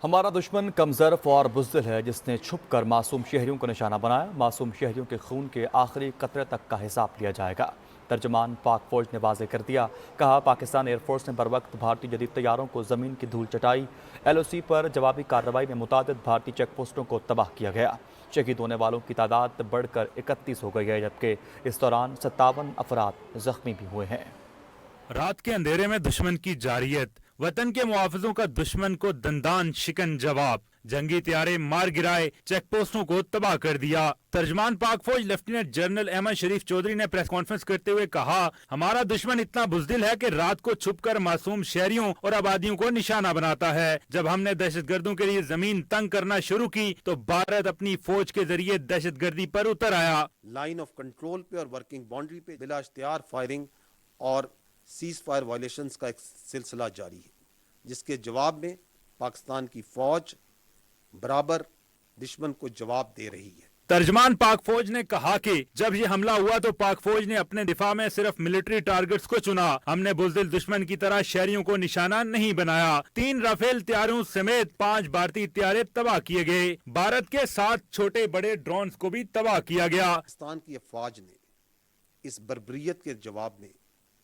ہمارا دشمن کمزرف اور بزدل ہے جس نے چھپ کر معصوم شہریوں کو نشانہ بنایا۔ معصوم شہریوں کے خون کے آخری قطرے تک کا حساب لیا جائے گا۔ ترجمان پاک فوج نے واضح کر دیا، کہا پاکستان ایئر فورس نے بروقت بھارتی جدید طیاروں کو زمین کی دھول چٹائی۔ ایل او سی پر جوابی کارروائی میں متعدد بھارتی چیک پوسٹوں کو تباہ کیا گیا۔ شہید ہونے والوں کی تعداد بڑھ کر 31 ہو گئی ہے، جبکہ اس دوران 57 افراد زخمی بھی ہوئے ہیں۔ رات کے اندھیرے میں دشمن کی جارحیت، وطن کے محافظوں کا دشمن کو دندان شکن جواب، جنگی طیارے مار گرائے، چیک پوسٹوں کو تباہ کر دیا۔ ترجمان پاک فوج لیفٹیننٹ جنرل احمد شریف چودھری نے پریس کانفرنس کرتے ہوئے کہا، ہمارا دشمن اتنا بزدل ہے کہ رات کو چھپ کر معصوم شہریوں اور آبادیوں کو نشانہ بناتا ہے۔ جب ہم نے دہشت گردوں کے لیے زمین تنگ کرنا شروع کی تو بھارت اپنی فوج کے ذریعے دہشت گردی پر اتر آیا۔ لائن آف کنٹرول پہ اور ورکنگ باؤنڈری پہ بلا اشتہار فائرنگ اور سیز فائر وائلیشنز کا ایک سلسلہ جاری ہے، جس کے جواب میں پاکستان کی فوج برابر دشمن کو جواب دے رہی ہے۔ ترجمان پاک فوج نے کہا کہ جب یہ حملہ ہوا تو پاک فوج نے اپنے دفاع میں صرف ملٹری ٹارگٹس کو چنا۔ ہم نے بزدل دشمن کی طرح شہریوں کو نشانہ نہیں بنایا۔ 3 رافیل طیاروں سمیت 5 بھارتی طیارے تباہ کیے گئے۔ بھارت کے 7 چھوٹے بڑے ڈرونز کو بھی تباہ کیا گیا۔ پاکستان کی افواج نے اس بربریت کے جواب میں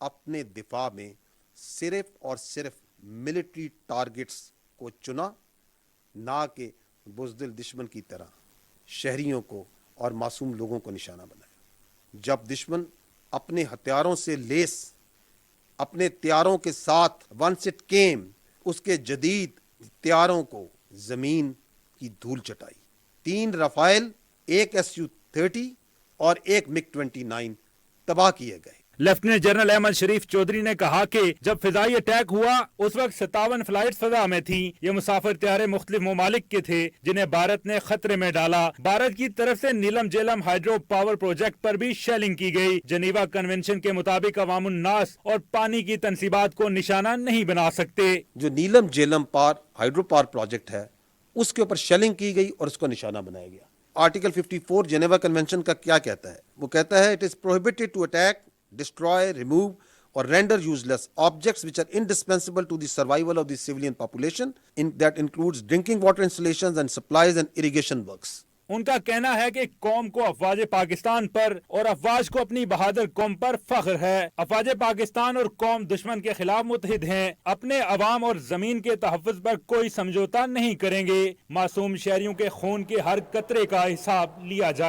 اپنے دفاع میں صرف اور صرف ملٹری ٹارگٹس کو چنا، نہ کہ بزدل دشمن کی طرح شہریوں کو اور معصوم لوگوں کو نشانہ بنایا۔ جب دشمن اپنے ہتھیاروں سے لیس اپنے طیاروں کے ساتھ ونس اٹ کیم اس کے جدید طیاروں کو زمین کی دھول چٹائی۔ 3 رافائل، 1 SU-30 اور 1 MiG-29 تباہ کیے گئے۔ لیفٹیننٹ جنرل احمد شریف چودھری نے کہا کہ جب فضائی اٹیک ہوا اس وقت 57 فلائٹس فضا میں تھیں۔ یہ مسافر طیارے مختلف ممالک کے تھے جنہیں بھارت نے خطرے میں ڈالا۔ بھارت کی طرف سے نیلم جیلم ہائیڈرو پاور پروجیکٹ پر بھی شیلنگ کی گئی۔ جنیوا کنونشن کے مطابق عوام الناس اور پانی کی تنصیبات کو نشانہ نہیں بنا سکتے۔ جو نیلم جیلم ہائیڈرو پاور پروجیکٹ ہے اس کے اوپر شیلنگ کی گئی اور اس کو نشانہ بنایا گیا۔ آرٹیکل 54 جنیوا کنونشن کا کیا کہتا ہے؟ وہ کہتا ہے it is prohibited to attack, destroy, remove or render useless objects which are indispensable to the survival of the civilian population, that includes drinking water installations and supplies and irrigation works. ان کا کہنا ہے کہ قوم کو افواج پاکستان پر اور افواج کو اپنی بہادر قوم پر فخر ہے۔ افواج پاکستان اور قوم دشمن کے خلاف متحد ہیں، اپنے عوام اور زمین کے تحفظ پر کوئی سمجھوتا نہیں کریں گے۔ معصوم شہریوں کے خون کے ہر قطرے کا حساب لیا جائے۔